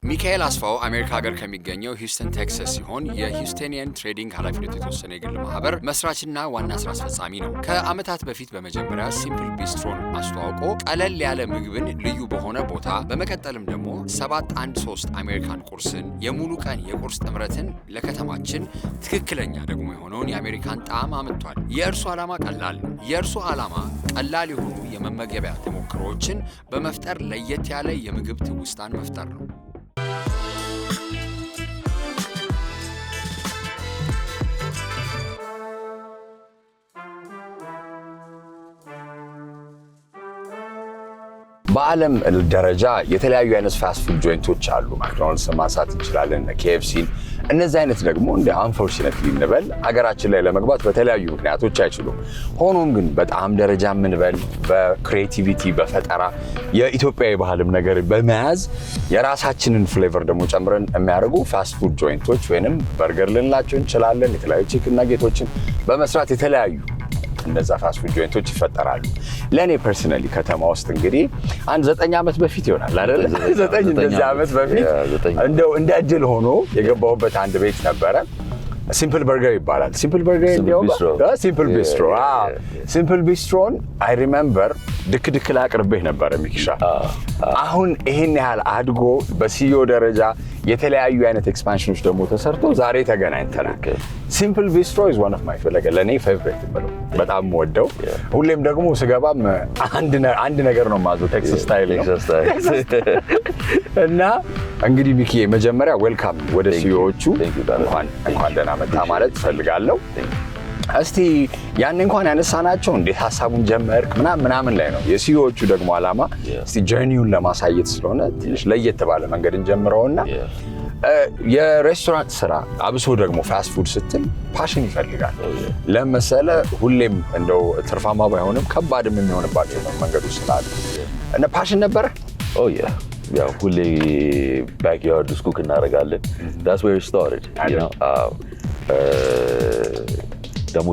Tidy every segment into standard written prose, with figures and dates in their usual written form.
ሚካኤል አስፋው አሜሪካ ሀገር ከሚገኘው ሂውስተን ቴክሳስ ሲሆን የሂውስተኒያን ትሬዲንግ ኃላፊነቱ የተወሰነ የግል ማህበር መስራችና ዋና ስራ አስፈጻሚ ነው። ከዓመታት በፊት በመጀመሪያ ሲምፕል ቢስትሮን አስተዋውቆ ቀለል ያለ ምግብን ልዩ በሆነ ቦታ በመቀጠልም ደግሞ 713 አሜሪካን ቁርስን የሙሉ ቀን የቁርስ ጥምረትን ለከተማችን ትክክለኛ ደግሞ የሆነውን የአሜሪካን ጣዕም አምጥቷል። የእርሱ ዓላማ ቀላል ነው። የእርሱ ዓላማ ቀላል የሆኑ የመመገቢያ ተሞክሮዎችን በመፍጠር ለየት ያለ የምግብ ትውስታን መፍጠር ነው። በዓለም ደረጃ የተለያዩ አይነት ፋስት ፉድ ጆይንቶች አሉ። ማክዶናልድስ ማንሳት እንችላለን፣ ኬኤፍሲን። እነዚህ አይነት ደግሞ እንደ አንፎርቹኔትሊ እንበል ሀገራችን ላይ ለመግባት በተለያዩ ምክንያቶች አይችሉም። ሆኖም ግን በጣም ደረጃ የምንበል በክሬቲቪቲ በፈጠራ የኢትዮጵያዊ ባህልም ነገር በመያዝ የራሳችንን ፍሌቨር ደግሞ ጨምረን የሚያደርጉ ፋስት ፉድ ጆይንቶች ወይንም በርገር ልንላቸው እንችላለን። የተለያዩ ቺክን ናጌቶችን በመስራት የተለያዩ እነዛ ፋስት ፉድ ጆይንቶች ይፈጠራሉ። ለኔ ፐርሰናሊ ከተማ ውስጥ እንግዲህ አንድ 9 ዓመት በፊት ይሆናል አይደል? 9 እንደዚህ ዓመት በፊት እንደው እንደ እድል ሆኖ የገባሁበት አንድ ቤት ነበረ። ሲምፕል በርገር ይባላል። ሲምፕል በርገር ሲምፕል ቢስትሮ ሲምፕል ቢስትሮን አይ ሪሜምበር ድክ ላይ አቅርቤህ ነበረ ሚኪሻ። አሁን ይሄን ያህል አድጎ በሲዮ ደረጃ የተለያዩ አይነት ኤክስፓንሽኖች ደግሞ ተሰርቶ ዛሬ ተገናኝተናል። ሲምፕል ቢስትሮ is one of my ለኔ ፌቨሪት ብለው በጣም ወደው ሁሌም ደግሞ ስገባም አንድ ነገር ነው ማዘው ቴክሳስ ስታይል ነው። እና እንግዲህ ሚኪ መጀመሪያ ዌልካም ወደ ሲዮዎቹ እንኳን ደህና መጣ ማለት ፈልጋለሁ። እስቲ ያን እንኳን ያነሳናቸው እንዴት ሐሳቡን ጀመርክ ምናምን ላይ ነው። የሲዮዎቹ ደግሞ ዓላማ እስቲ ጀርኒውን ለማሳየት ስለሆነ ትንሽ ለየት ባለ መንገድ እንጀምረውና የሬስቶራንት ስራ አብሶ ደግሞ ፋስት ፉድ ስትል ፓሽን ይፈልጋል። ለምሳሌ ሁሌም እንደው ትርፋማ ባይሆንም ከባድም የሚሆንባቸው መንገዶች ስላሉ እና ፓሽን ነበር። ያው ሁሌ ባክያርድ ውስጥ ኩክ እናደርጋለን። that's where it started, you know. ደግሞ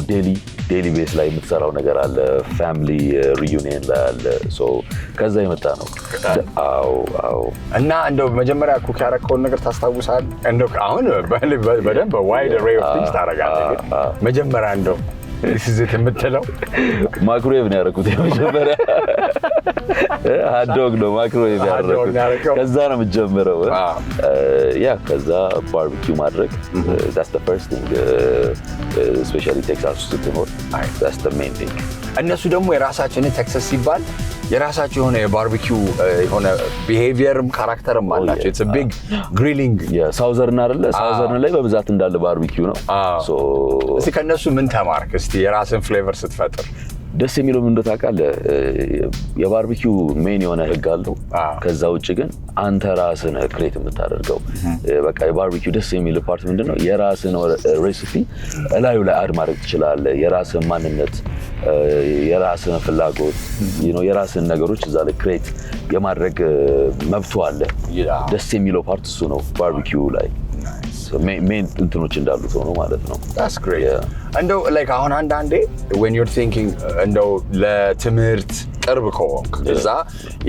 ዴሊ ቤስ ላይ የምትሰራው ነገር አለ። ፋሚሊ ሪዩኒየን ላይ አለ። ከዛ የመጣ ነው። አዎ። እና እንደው መጀመሪያ ኩክ ያደረከውን ነገር ታስታውሳለህ? እንደው አሁን በደንብ ዋይድ ሬይ ኦፍ ቲንግስ ታደርጋለህ። መጀመሪያ እንደው እዚህ የምትለው ማይክሮዌቭ ነው ያደረኩት። የመጀመሪያ ሀትዶግ ነው ማይክሮዌቭ ያደረኩት። ከዛ ነው የምትጀምረው። ከዛ ባርቢኪው ማድረግ that's the first thing, especially ቴክሳስ ውስጥ ስትኖር that's the main thing። እነሱ ደግሞ የራሳቸው ቴክሳስ ሲባል የራሳቸው የሆነ የባርቢኪው የሆነ ቢሄቪየርም ካራክተርም አላቸው። it's a big grilling ሳውዘርን አይደለ? ሳውዘርን ላይ በብዛት እንዳለ ባርቢኪው ነው። እስቲ ከነሱ ምን ተማርክ? እስቲ የራስን ፍሌቨር ስትፈጥር ደስ የሚለው ምን እንደው ታውቃለህ? የባርቢኪው ሜን የሆነ ህግ አለው። ከዛ ውጭ ግን አንተ ራስህ ክሬት የምታደርገው በቃ የባርቢኪው ደስ የሚል ፓርት ምንድነው? የራስህን ሬሲፒ እላዩ ላይ አድ ማድረግ ትችላለህ። የራስህን ማንነት፣ የራስህን ፍላጎት፣ የራስህን ነገሮች እዛ ላይ ክሬት የማድረግ መብቱ አለ። ደስ የሚለው ፓርት እሱ ነው ባርቢኪው ላይ ሜን እንትኖች እንዳሉት ሆኖ ማለት ነው። that's great። እንደው like አሁን አንዳንዴ when you're thinking እንደው ለትምህርት ቅርብ ከሆንክ እዛ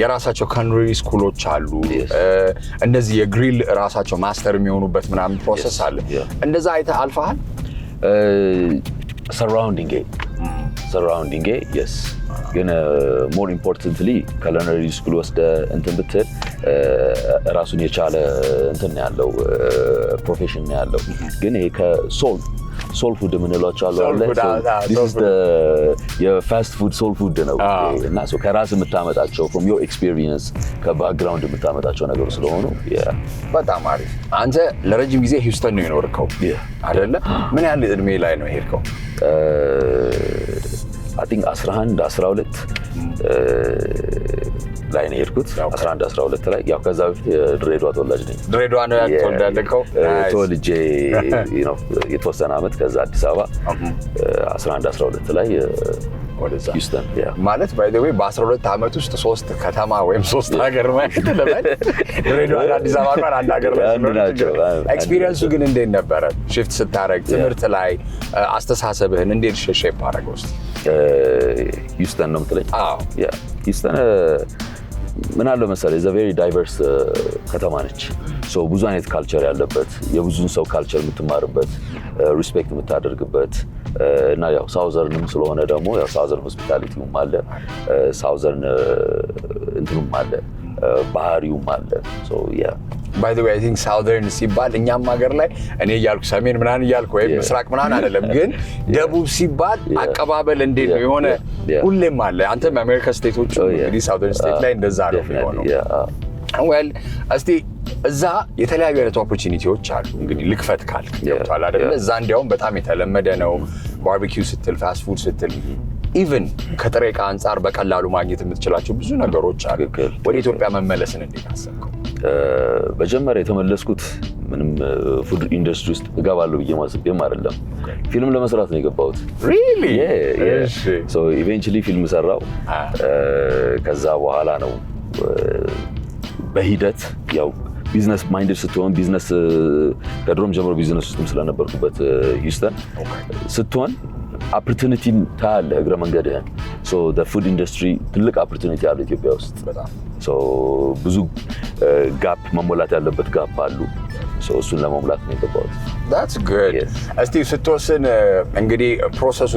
የራሳቸው ካንሪ ስኩሎች አሉ። እንደዚህ የግሪል ራሳቸው ማስተር የሚሆኑበት ምናምን ፕሮሰስ አለ። እንደዛ አይተህ አልፈሃል? ሰራውንዲንግ yes። ግን ሞር ኢምፖርታንትሊ ካሊነሪ ስኩል ወስደ እንትን ብትል ራሱን የቻለ እንትን ያለው ፕሮፌሽን ያለው ግን ይሄ ከሶል ፉድ የምንላቸው አሉ አለ። this is the የፋስት ፉድ ሶል ፉድ ነው። እና ከራስ የምታመጣቸው from your experience ከባክግራውንድ የምታመጣቸው ነገሮች ስለሆኑ በጣም አሪፍ። አንተ ለረጅም ጊዜ ሂውስተን ነው የኖርከው አይደለ? ምን ያህል እድሜ ላይ ነው የሄድከው? I think 11 12 ላይ ነው የሄድኩት። 11 12 ላይ ያው ከዛ በፊት ድሬዳዋ ተወላጅ ነኝ። ድሬዳዋ ነው ያተወለድከው? ተወልጄ የተወሰነ ዓመት ከዛ አዲስ አበባ 11 12 ላይ ወደዛ ሂውስተን ማለት ባይ ዘ ዌይ በ12 ዓመት ውስጥ 3 ከተማ ወይም 3 ሀገር ማለት ለምን ድሬዳዋ አዲስ አበባ ጋር አንድ ሀገር ናቸው። ኤክስፒሪየንሱ ግን እንዴት ነበረ? ሽፍት ስታረግ ትምህርት ላይ አስተሳሰብህን እንዴት ሼፕ አደረገው? ሂውስተን ነው የምትለኝ? አዎ ሂውስተን ምን አለው መሰለህ ዘ ቬሪ ዳይቨርስ ከተማ ነች። ሶ ብዙ አይነት ካልቸር ያለበት የብዙን ሰው ካልቸር የምትማርበት ሪስፔክት የምታደርግበት እና ያው ሳውዘርንም ስለሆነ ደግሞ ያው ሳውዘርን ሆስፒታሊቲውም አለ ሳውዘርን እንትኑም አለ ባህሪውም አለ። ሶ ያ by the way I think southern ሲባል እኛም ሀገር ላይ እኔ እያልኩ ሰሜን ምናምን እያልኩ ወይ ምስራቅ ምናምን አይደለም ግን ደቡብ ሲባል አቀባበል እንዴት ነው የሆነ ሁሌም አለ። አንተም አሜሪካ ስቴቶች እንግዲህ ሳውዘርን ስቴት ላይ እንደዛ ነው የሚሆነው። well እስቲ እዛ የተለያዩ አይነት ኦፖርቹኒቲዎች አሉ እንግዲህ ልክፈት ካልክ ገብቷል አይደል? እዛ እንዲያውም በጣም የተለመደ ነው ባርቢኪው ስትል ፋስት ፉድ ስትል ኢቭን ከጥሬ ዕቃ አንፃር በቀላሉ ማግኘት የምትችላቸው ብዙ ነገሮች አሉ። ወደ ኢትዮጵያ መመለስን እንዴት አሰብከው? በጀመረ የተመለስኩት ምንም ፉድ ኢንዱስትሪ ውስጥ እገባለሁ ብዬ ማስቤም አይደለም። ፊልም ለመስራት ነው የገባሁት። really so eventually ፊልም ሰራው። ከዛ በኋላ ነው በሂደት ያው ቢዝነስ ማይንድድ ስትሆን ቢዝነስ ከድሮም ጀምሮ ቢዝነስ ውስጥም ስለነበርኩበት ሂውስተን ስትሆን ኦፖርቹኒቲ ታያለህ እግረ መንገድህን። ሶ the food industry ትልቅ ኦፖርቹኒቲ አለ ኢትዮጵያ ውስጥ በጣም ሶ ብዙ ጋፕ መሞላት ያለበት ጋፕ አሉ። ሶ እሱን ለመሙላት ነው የገባሁት። that's good እስቲ ስትወስን እንግዲህ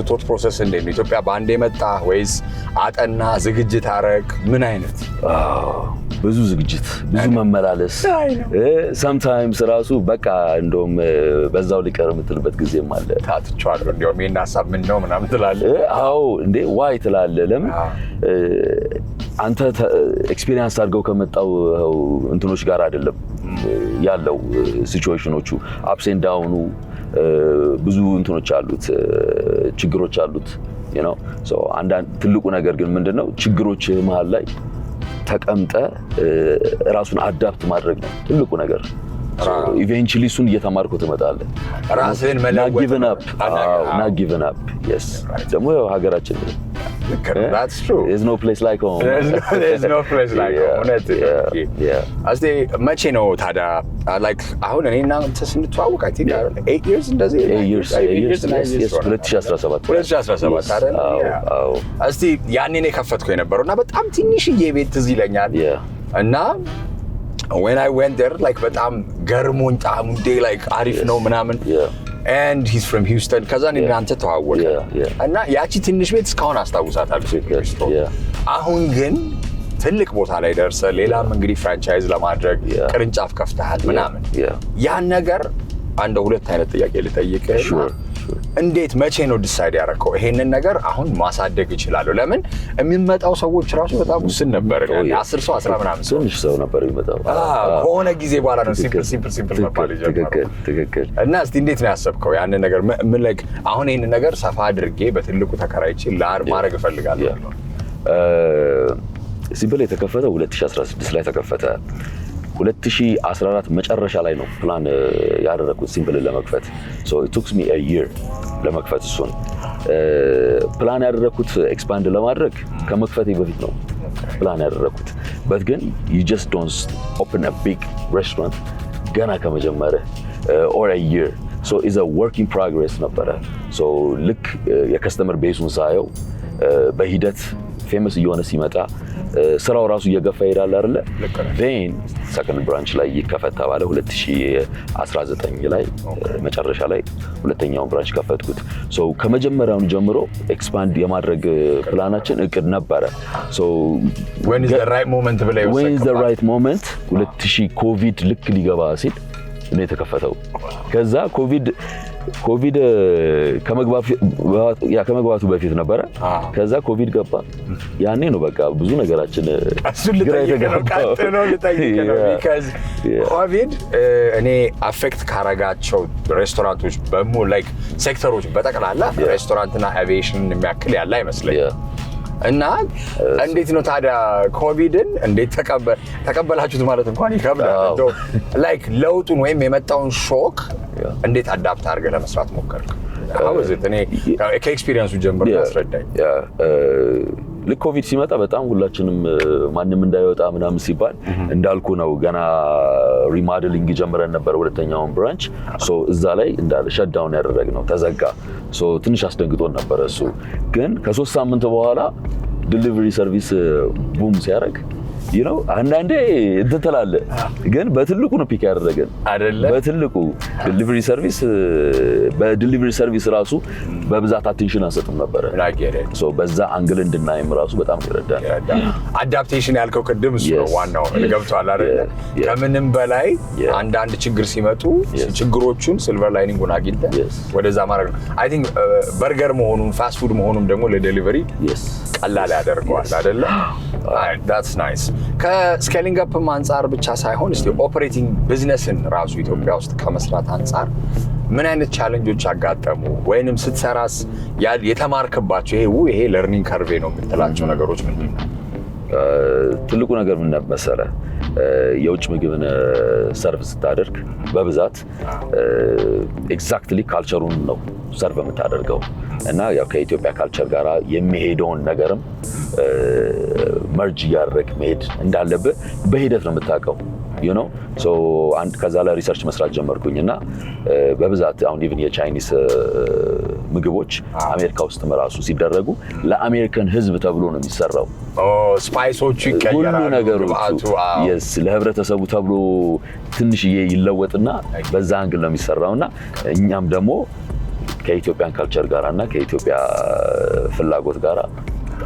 ቶት ፕሮሰስ እንዴት ነው? ኢትዮጵያ በአንዴ መጣ ወይስ አጠና ዝግጅት አረግ? ምን አይነት ብዙ ዝግጅት ብዙ መመላለስ sometimes ራሱ በቃ እንደውም በዛው ሊቀር የምትልበት ጊዜም አለ። ታትቻለሁ እንደውም ይሄን ሐሳብ ምን ነው ምናምን ትላለህ። አዎ እንዴ ዋይ ትላለህ። ለምን አንተ ኤክስፒሪየንስ አድርገው ከመጣው እንትኖች ጋር አይደለም ያለው ሲቹዌሽኖቹ አፕስ ኤንድ ዳውኑ ብዙ እንትኖች አሉት ችግሮች አሉት you know so አንዳንድ ትልቁ ነገር ግን ምንድነው ችግሮች መሃል ላይ ተቀምጠ ራሱን አዳፕት ማድረግ ነው ትልቁ ነገር። ኢቨንቹሊ እሱን እየተማርኩ ትመጣለህ። ራስህን መለወጥ not given up yes ደግሞ ሀገራችን that's true there's no place like home there's no place like home እስቲ መቼ ነው ታዲያ like አሁን እኔና አንተ ስንተዋወቅ I think 8 years እንደዚህ 8 years 2017 አይደል? እስቲ ያኔ ነው የከፈትኩ የነበረውና በጣም ትንሽዬ ቤት ትዝ ይለኛል እና when I went there like በጣም ገርሞኝ ጣዕሙ like አሪፍ ነው ምናምን and he's from Houston ከዛ እኔ እናንተ ተዋወቀ እና ያቺ ትንሽ ቤት እስካሁን አስታውሳታለሁ። አሁን ግን ትልቅ ቦታ ላይ ደርሰ ሌላም እንግዲህ ፍራንቻይዝ ለማድረግ ቅርንጫፍ ከፍተሃል ምናምን ያን ነገር አንድ ሁለት አይነት ጥያቄ ልጠይቅህ። እንዴት መቼ ነው ዲሳይድ ያደረከው ይሄንን ነገር አሁን ማሳደግ ይችላል? ለምን የሚመጣው ሰዎች ራሱ በጣም ውስን ነበር 10 ሰው 10 ምናምን ትንሽ ሰው ነበር የሚመጣው ከሆነ ጊዜ በኋላ ነው ሲምፕል መባል ጀመረ። ትክክል እና እስቲ እንዴት ነው ያሰብከው ያንን ነገር ምን like አሁን ይሄንን ነገር ሰፋ አድርጌ በትልቁ ተከራይቼ ማድረግ እፈልጋለሁ? ሲምፕል የተከፈተው 2016 ላይ ተከፈተ። 2014 መጨረሻ ላይ ነው ፕላን ያደረኩት ሲምፕል ለመክፈት so it took me a year ለመክፈት እሱን ፕላን ያደረኩት ኤክስፓንድ ለማድረግ ከመክፈቴ በፊት ነው ፕላን ያደረኩት but ግን you just don't open a big restaurant ገና ከመጀመሪያ or a year so it's a work in progress ነበረ so ልክ የከስተመር ቤሱን ሳየው በሂደት ፌመስ እየሆነ ሲመጣ ስራው ራሱ እየገፋ ይሄዳል አይደለ? then second branch ላይ ይከፈት ተባለ 2019 ላይ መጨረሻ ላይ ሁለተኛውን ብራንች ከፈትኩት so ከመጀመሪያው ጀምሮ ኤክስፓንድ የማድረግ ፕላናችን እቅድ ነበረ so when is the right moment ብለ ይወሰከ when is the right moment 2000 ኮቪድ ልክ ሊገባ ሲል ነው የተከፈተው። ከዛ ኮቪድ ከመግባቱ በፊት ነበረ። ከዛ ኮቪድ ገባ። ያኔ ነው በቃ ብዙ ነገራችን ግራ የተጋባው ነው ልጠይቀው because ኮቪድ እኔ አፌክት ካረጋቸው ሬስቶራንቶች በሙሉ like ሴክተሮች በጠቅላላ ሬስቶራንትና አቪዬሽን የሚያክል ያለ አይመስለኝም። እና እንዴት ነው ታዲያ ኮቪድን እንዴት ተቀበላችሁት ማለት እንኳን ይከብዳል። like ለውጡን ወይም የመጣውን ሾክ እንዴት አዳፕት አድርገህ ለመስራት ሞከርክ? እኔ ከኤክስፒሪየንሱ ጀምሮ ያስረዳኝ። ልክ ኮቪድ ሲመጣ በጣም ሁላችንም ማንንም እንዳይወጣ ምናምን ሲባል እንዳልኩ ነው ገና ሪሞዴሊንግ ጀምረን ነበር ሁለተኛውን ብራንች ሶ እዛ ላይ እንዳለ ሸትዳውን ያደረግነው ተዘጋ ሶ ትንሽ አስደንግጦን ነበር እሱ ግን ከ3 ሳምንት በኋላ ዲሊቨሪ ሰርቪስ ቡም ሲያደርግ you know አንዳንዴ እንትን ትላለህ ግን በትልቁ ነው ፒክ ያደረገን አይደለ በትልቁ ዲሊቨሪ ሰርቪስ በዲሊቨሪ ሰርቪስ ራሱ በብዛት አቴንሽን አንሰጥም ነበር ሶ በዛ አንግል እንድናይም ራሱ በጣም ይረዳል አዳፕቴሽን ያልከው ቅድም እሱ ነው ዋናው ገብቷል አይደል ከምንም በላይ አንዳንድ ችግር ሲመጡ ችግሮቹን ሲልቨር ላይኒንጉን አግኝተን ወደዛ ማድረግ ነው አይ ቲንክ በርገር መሆኑን ፋስት ፉድ መሆኑን ደግሞ ለዲሊቨሪ ቀላል ያደርገዋል አይደለ that's nice ከስኬሊንግ አፕ አንፃር ብቻ ሳይሆን እስቲ ኦፕሬቲንግ ቢዝነስን ራሱ ኢትዮጵያ ውስጥ ከመስራት አንፃር ምን አይነት ቻሌንጆች አጋጠሙ ወይንም ስትሰራስ የተማርክባቸው ይሄ ለርኒንግ ከርቬ ነው የምትላቸው ነገሮች ምንድነው ትልቁ ነገር ምን መሰለ የውጭ ምግብን ሰርቭ ስታደርግ በብዛት ኤግዛክትሊ ካልቸሩን ነው ሰርቭ የምታደርገው እና ያው ከኢትዮጵያ ካልቸር ጋራ የሚሄደውን ነገርም መርጅ ያደረግ መሄድ እንዳለበት በሂደት ነው የምታውቀው you know so አንድ ከዛ ላይ ሪሰርች መስራት ጀመርኩኝና በብዛት አሁን ኢቭን የቻይኒስ ምግቦች አሜሪካ ውስጥ ራሱ ሲደረጉ ለአሜሪካን ህዝብ ተብሎ ነው የሚሰራው ስፓይሶቹ ይቀየራሉ ሁሉ ነገሮቹ yes ለህብረተሰቡ ተብሎ ትንሽዬ ይለወጥና በዛ አንግል ነው የሚሰራውና እኛም ደግሞ ከኢትዮጵያን ካልቸር ጋራና ከኢትዮጵያ ፍላጎት ጋራ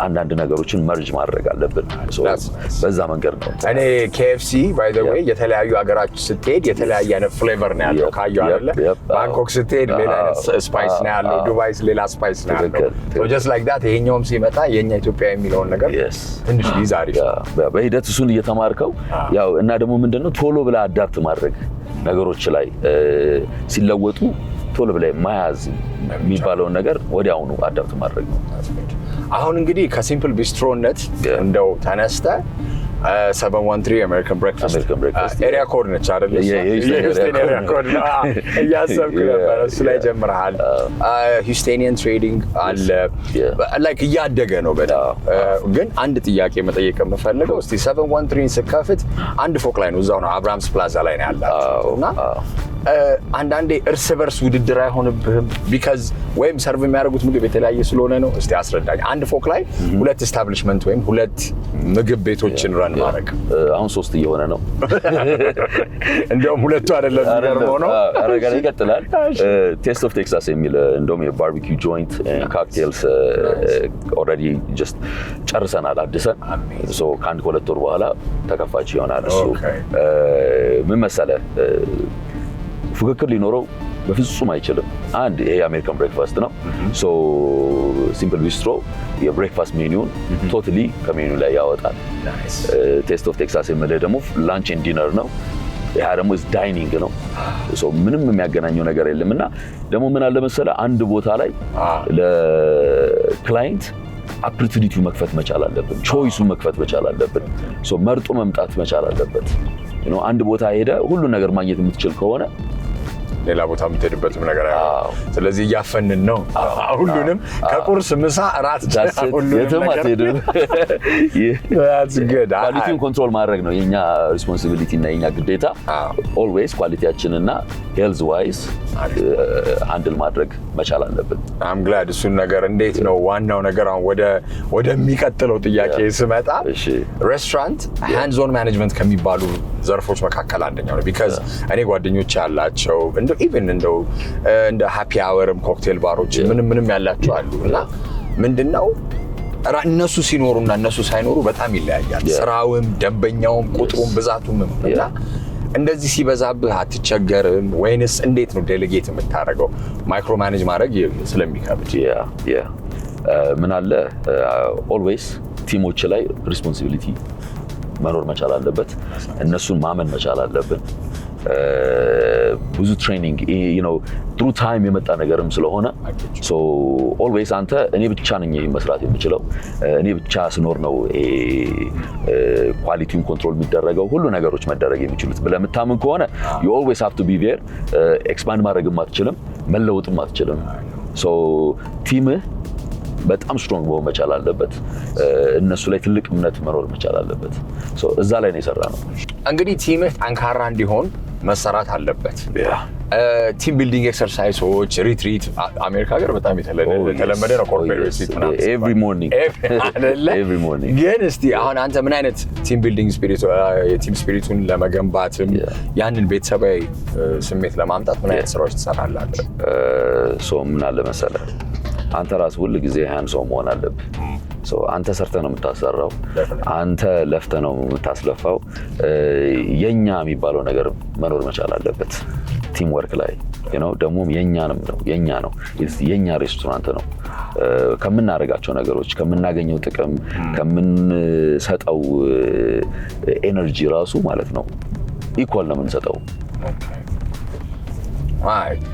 አንዳንድ ነገሮችን መርጅ ማድረግ አለብን በዛ መንገድ ነው እኔ KFC by the way የተለያዩ ሀገራች ስትሄድ የተለያየ አይነት ፍሌቨር ነው ያለው ካየው አይደለ ባንኮክ ስትሄድ ሌላ አይነት ስፓይስ ነው ያለው ዱባይ ሌላ ስፓይስ ነው ያለው so just like that ይሄኛውም ሲመጣ የኛ ኢትዮጵያ የሚለውን ነገር ትንሽ ቢዛሪ በሂደት እሱን እየተማርከው ያው እና ደግሞ ምንድነው ቶሎ ብላ አዳፕት ማድረግ ነገሮች ላይ ሲለወጡ ቶሎ ብላ ማያዝ የሚባለውን ነገር ወዲያውኑ አዳፕት ማድረግ ነው አሁን እንግዲህ ከሲምፕል ቢስትሮነት እንደው ተነስተ 713 American breakfast ኤሪያ ኮድ ነች አይደል የሂውስተን ኤሪያ ኮድ ያሰብኩ ነበር እሱ ላይ ጀምረሃል ሂውስተኒያን ትሬዲንግ አለ ላይክ እያደገ ነው በጣም ግን አንድ ጥያቄ መጠየቅ የምፈልገው እስቲ 713 ስከፍት አንድ ፎቅ ላይ ነው እዛው ነው አብራምስ ፕላዛ ላይ ነው ያላችሁና አንዳንዴ እርስ በርስ ውድድር አይሆንብህም ቢካዝ ወይም ሰርቭ የሚያደርጉት ምግብ የተለያየ ስለሆነ ነው እስቲ አስረዳኝ አንድ ፎቅ ላይ ሁለት ኤስታብሊሽመንት ወይም ሁለት ምግብ ቤቶችን ረን ማድረግ አሁን 3 እየሆነ ነው እንደውም ሁለቱ አይደለም የሚገርመው ነው አረጋሪ ይቀጥላል ቴስት ኦፍ ቴክሳስ የሚል እንደውም የባርቢኪው ጆይንት ኮክቴልስ ኦልሬዲ ጀስት ጨርሰናል አድሰን ሶ ከአንድ ከሁለት ወር በኋላ ተከፋች ይሆናል እሱ ምን መሰለ ፉክክር ሊኖረው በፍጹም አይችልም አንድ ይሄ አሜሪካን ብሬክፋስት ነው ሶ ሲምፕል ቢስትሮ የብሬክፋስት ሜኒውን ቶታሊ ከሜኒው ላይ ያወጣል ቴስት ኦፍ ቴክሳስ የሚለው ደግሞ ላንች ኤንድ ዲነር ነው ያ ደግሞ ዳይኒንግ ነው ሶ ምንም የሚያገናኘው ነገር የለምና ደግሞ ምን አለ መሰለ አንድ ቦታ ላይ ለክላይንት ኦፖርቹኒቲው መክፈት መቻል አለብን ቾይሱ መክፈት መቻል አለብን ሶ መርጦ መምጣት መቻል አለበት you know አንድ ቦታ ሄደ ሁሉ ነገር ማግኘት የምትችል ከሆነ ሌላ ቦታ የምትሄድበትም ነገር አይደለም ስለዚህ እያፈንን ነው ሁሉንም ከቁርስ ምሳ ራት ሁሉንም ነገር that's good ኳሊቲውን ኮንትሮል ማድረግ ነው የኛ ሪስፖንሲቢሊቲ እና የኛ ግዴታ always ኳሊቲያችንና ሄልዝ ዋይዝ ሃንድል ማድረግ መቻል አለብን I'm glad እሱን ነገር እንዴት ነው ዋናው ነገር አሁን ወደ የሚቀጥለው ጥያቄ ስመጣ ሬስቶራንት ሃንድስ ኦን ማኔጅመንት ከሚባሉ ዘርፎች መካከል አንደኛው ነው because እኔ ጓደኞች ያላቸው ኢቭን እንደ ሃፒ አወርም ኮክቴል ባሮች ምንም ያላቸው አሉና ምንድነው እነሱ ሲኖሩና እነሱ ሳይኖሩ በጣም ይለያያል ስራውም ደንበኛውም ቁጥሩም ብዛቱም እና እንደዚህ ሲበዛብህ አትቸገርም ወይንስ እንዴት ነው ዴሊጌት የምታደርገው ማይክሮ ማኔጅ ማድረግ ስለሚከብድ ያ ምን አለ ኦልዌይስ ቲሞች ላይ ሪስፖንሲቢሊቲ መኖር መቻል አለበት እነሱን ማመን መቻል አለብን ብዙ ትሬኒንግ you know through time የመጣ ነገርም ስለሆነ so always አንተ እኔ ብቻ ነኝ መስራት የምችለው እኔ ብቻ ስኖር ነው ኳሊቲውን ኮንትሮል የሚደረገው ሁሉ ነገሮች መደረግ የሚችሉት ብለምታምን ከሆነ you always have to be there ኤክስፓንድ ማድረግም አትችልም መለወጥም አትችልም so ቲም በጣም ስትሮንግ መሆን መቻል አለበት እነሱ ላይ ትልቅ እምነት መኖር መቻል አለበት so እዛ ላይ ነው የሰራነው እንግዲህ ቲምህ ጠንካራ እንዲሆን መሰራት አለበት። ቲም ቢልዲንግ ኤክሰርሳይሶች፣ ሪትሪት አሜሪካ ሀገር በጣም የተለመደ ነው። ኮርፖሬት ሪትሪት ምናምን ኤቭሪ ሞርኒንግ ኤቭሪ ሞርኒንግ። ግን እስቲ አሁን አንተ ምን አይነት ቲም ቢልዲንግ ስፒሪት የቲም ስፒሪቱን ለመገንባትም ያንን ቤተሰባዊ ስሜት ለማምጣት ምን አይነት ስራዎች ትሰራለህ? ምን አለ መሰለህ አንተ ራስህ ሁል ጊዜ ያን ሰው መሆን አለብህ። አንተ ሰርተህ ነው የምታሰራው፣ አንተ ለፍተህ ነው የምታስለፋው። የኛ የሚባለው ነገር መኖር መቻል አለበት ቲም ወርክ ላይ ደግሞም የኛ ነው የኛ ሬስቶራንት ነው። ከምናደርጋቸው ነገሮች ከምናገኘው ጥቅም ከምንሰጠው ኤነርጂ ራሱ ማለት ነው ኢኳል ነው የምንሰጠው።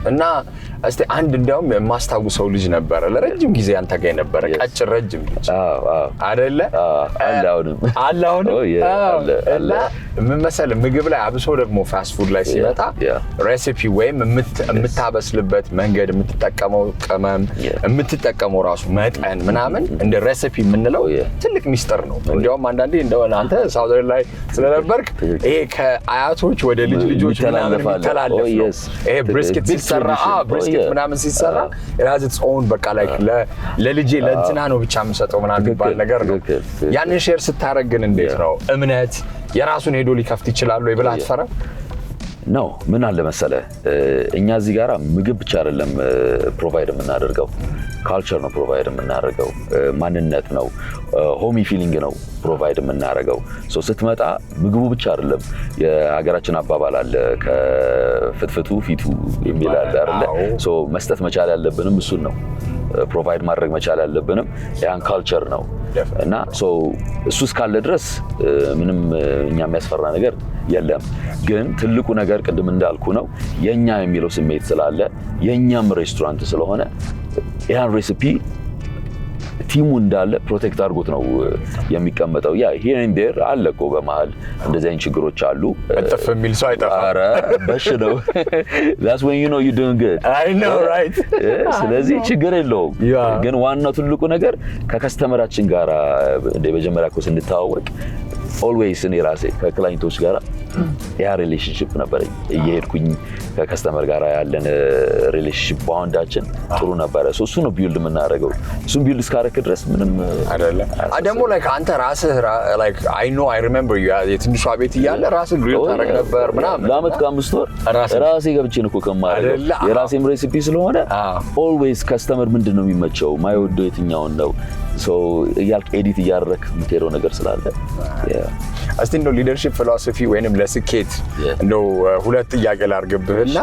እና እስቲ አንድ እንዲያውም የማስታውሰው ልጅ ነበረ ለረጅም ጊዜ አንተ ጋር የነበረ ቀጭን ረጅም ልጅ አይደለ? አለ አሁንም ምን መሰለህ ምግብ ላይ አብሶ ደግሞ ፋስት ፉድ ላይ ሲመጣ ሬሲፒ ወይም የምታበስልበት መንገድ የምትጠቀመው ቅመም የምትጠቀመው ራሱ መጠን ምናምን እንደ ሬሲፒ የምንለው ትልቅ ሚስጥር ነው። እንዲያውም አንዳንዴ እንደሆነ አንተ ሳውዘርን ላይ ስለነበርክ ይሄ ከአያቶች ወደ ልጅ ልጆች ምናምን የሚተላለፍ ነው። ይሄ ብሪስኬት ሲሰራ ብሪስኬት ምናምን ሲሰራ የራስህ ኦን በቃ ላይ ለልጄ ለእንትና ነው ብቻ የምሰጠው ምናምን የሚባል ነገር ነው። ያንን ሼር ስታረግ ግን እንዴት ነው እምነት የራሱን ሄዶ ሊከፍት ይችላል ወይ ብለህ አትፈራም? ነው ምን አለ መሰለህ እኛ እዚህ ጋር ምግብ ብቻ አይደለም ፕሮቫይድ የምናደርገው፣ ካልቸር ነው ፕሮቫይድ የምናደርገው፣ ማንነት ነው፣ ሆሚ ፊሊንግ ነው ፕሮቫይድ የምናደርገው። ስትመጣ ምግቡ ብቻ አይደለም። የሀገራችን አባባል አለ ከፍትፍቱ ፊቱ የሚል አለ አይደለ? መስጠት መቻል ያለብንም እሱን ነው። ፕሮቫይድ ማድረግ መቻል ያለብንም ያን ካልቸር ነው። እና እሱ እስካለ ድረስ ምንም እኛ የሚያስፈራ ነገር የለም። ግን ትልቁ ነገር ቅድም እንዳልኩ ነው የኛ የሚለው ስሜት ስላለ የኛም ሬስቶራንት ስለሆነ ያን ሬሲፒ ቲሙ እንዳለ ፕሮቴክት አድርጎት ነው የሚቀመጠው። ያ ሂር ኤንድ ዴር አለ እኮ በመሀል እንደዚህ አይነት ችግሮች አሉ። እጥፍ የሚል ሰው አይጠፋም። ኧረ በሽ ነው። that's when you know you're doing good. I know right. ስለዚህ ችግር የለውም። ግን ዋናው ትልቁ ነገር ከከስተመራችን ጋር በመጀመሪያ እኮ ስንተዋወቅ ኦልዌይስ እኔ ራሴ ከክላይንቶች ጋር ያ ሪሌሽንሺፕ ነበረኝ። እየሄድኩኝ ከከስተመር ጋር ያለን ሪሌሽንሺፕ ባውንዳችን ጥሩ ነበረ። እሱ ነው ቢልድ የምናደርገው። እሱን ቢልድ እስካረክ ድረስ ምንም አይደለ። ደግሞ ላይክ አንተ ራስህ ላይክ አይ ኖ አይ ሪሜምበር የትንሿ ቤት እያለ ራስህ ግሪል ታደርግ ነበር ምናምን። ለአመት ከ5 ወር ራሴ ገብቼ ነው እኮ ከማደርገው የራሴም ሬሲፒ ስለሆነ ኦልዌይስ ከስተመር ምንድን ነው የሚመቸው ማይወደው የትኛውን ነው እያልክ ኤዲት እያደረክ የምትሄደው ነገር ስላለ እስቲ እንደው ሊደርሺፕ ፊሎሶፊ ወይንም ለስኬት እንደው ሁለት ጥያቄ ላድርግብህና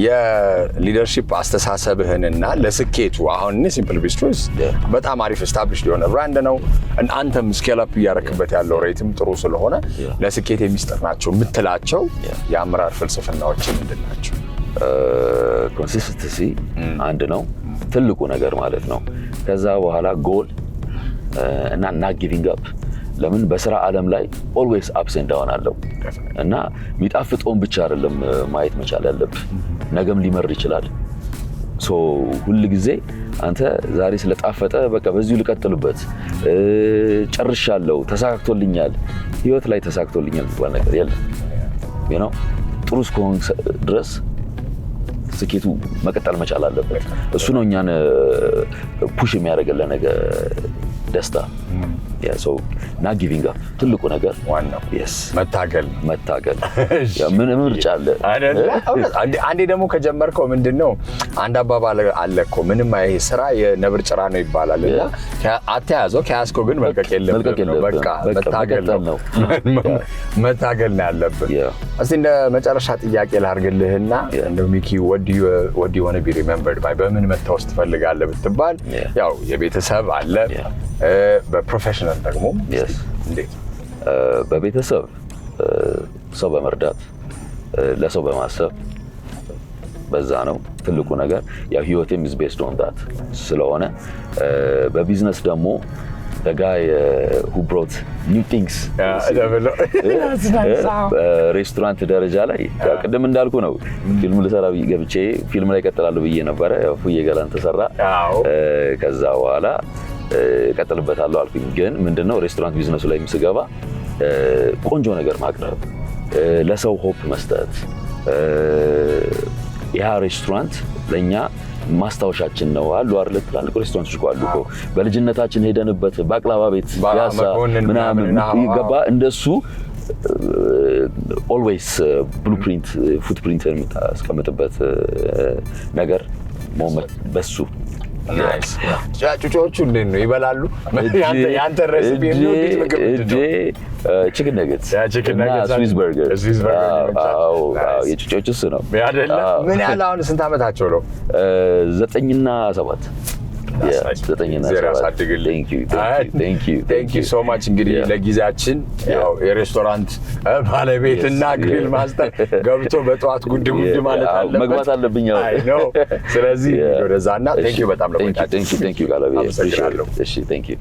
የሊደርሺፕ አስተሳሰብህንና ለስኬቱ አሁን ሲምፕል ቢስትሮስ በጣም አሪፍ ስታብሊሽድ የሆነ ብራንድ ነው። አንተም ስኬል አፕ እያደረክበት ያለው ሬትም ጥሩ ስለሆነ ለስኬት የሚስጥር ናቸው የምትላቸው የአመራር ፍልስፍናዎች ምንድን ናቸው? ኮንሲስተንሲ አንድ ነው ትልቁ ነገር ማለት ነው። ከዛ በኋላ ጎል እና not giving up። ለምን በስራ ዓለም ላይ always ups and down አለው እና የሚጣፍጠውን ብቻ አይደለም ማየት መቻል ያለብህ፣ ነገም ሊመር ይችላል። ሁል ጊዜ አንተ ዛሬ ስለጣፈጠ በቃ በዚሁ ልቀጥልበት ጨርሻለሁ ተሳክቶልኛል፣ ህይወት ላይ ተሳክቶልኛል የሚባል ነገር የለም። ጥሩ እስከሆን ድረስ ስኬቱ መቀጠል መቻል አለበት። እሱ ነው እኛን ፑሽ የሚያደርገን ነገ ደስታ። not giving up ትልቁ ነገር ዋናው መታገል። ምን ምርጫ አለ አይደለ? አንዴ ደግሞ ከጀመርከው ምንድነው አንድ አባባል አለ እኮ ምንም ይሄ ስራ የነብር ጭራ ነው ይባላል እና አተያዘው ከያዝከው ግን መልቀቅ የለብህም። በቃ መታገል ነው ያለብህ። እስቲ እንደ መጨረሻ ጥያቄ ላድርግልህና እንደው ሚኪ what do you want to be remembered by በምን መታወስ ትፈልጋለህ ብትባል ያው የቤተሰብ አለ በፕሮፌሽናል ደግሞ እንዴት? በቤተሰብ ሰው በመርዳት ለሰው በማሰብ በዛ ነው ትልቁ ነገር። ያው ህይወቴም is based on that ስለሆነ በቢዝነስ ደግሞ the guy who brought new things ሬስቶራንት ደረጃ ላይ ቅድም እንዳልኩ ነው ፊልም ልሰራ ገብቼ ፊልም ላይ ቀጥላለሁ ብዬ ነበረ። ያው ፉዬ ገላን ተሰራ። ከዛ በኋላ ቀጥልበታለሁ አልኩኝ። ግን ምንድነው ሬስቶራንት ቢዝነሱ ላይ ስገባ ቆንጆ ነገር ማቅረብ ለሰው ሆፕ መስጠት ያ ሬስቶራንት ለኛ ማስታወሻችን ነው አሉ አይደል? ትላልቅ ሬስቶራንቶች እኮ አሉ እኮ በልጅነታችን ሄደንበት ባቅላባ ቤት ያሳ ምናምን ይገባ እንደሱ ኦልዌይስ ብሉፕሪንት ፉትፕሪንት የምታስቀምጥበት ነገር በሱ ናይስ። ጫጩጮቹ እንዴት ነው ይበላሉ? ያንተ ሬሲፒ እንዴት ምግብ እንዴ? ቺክን ነገትስ እና ስዊስ በርገር የጩጮቹ እሱ ነው አይደለ? ምን ያህል አሁን ስንት ዓመታቸው ነው? 9 እና 7 ቴንክ ዩ ሶ ማች። እንግዲህ ለጊዜያችን ያው የሬስቶራንት ባለቤትና ግሪል ማስተር ገብቶ በጠዋት ጉድ ማለት አለበት መግባት አለብኝ። አይ ኖ። ስለዚህ ወደዛና ቴንክ ዩ በጣም ለቆይታችሁ። ቴንክ ዩ ጋላቢ። እሺ ቴንክ ዩ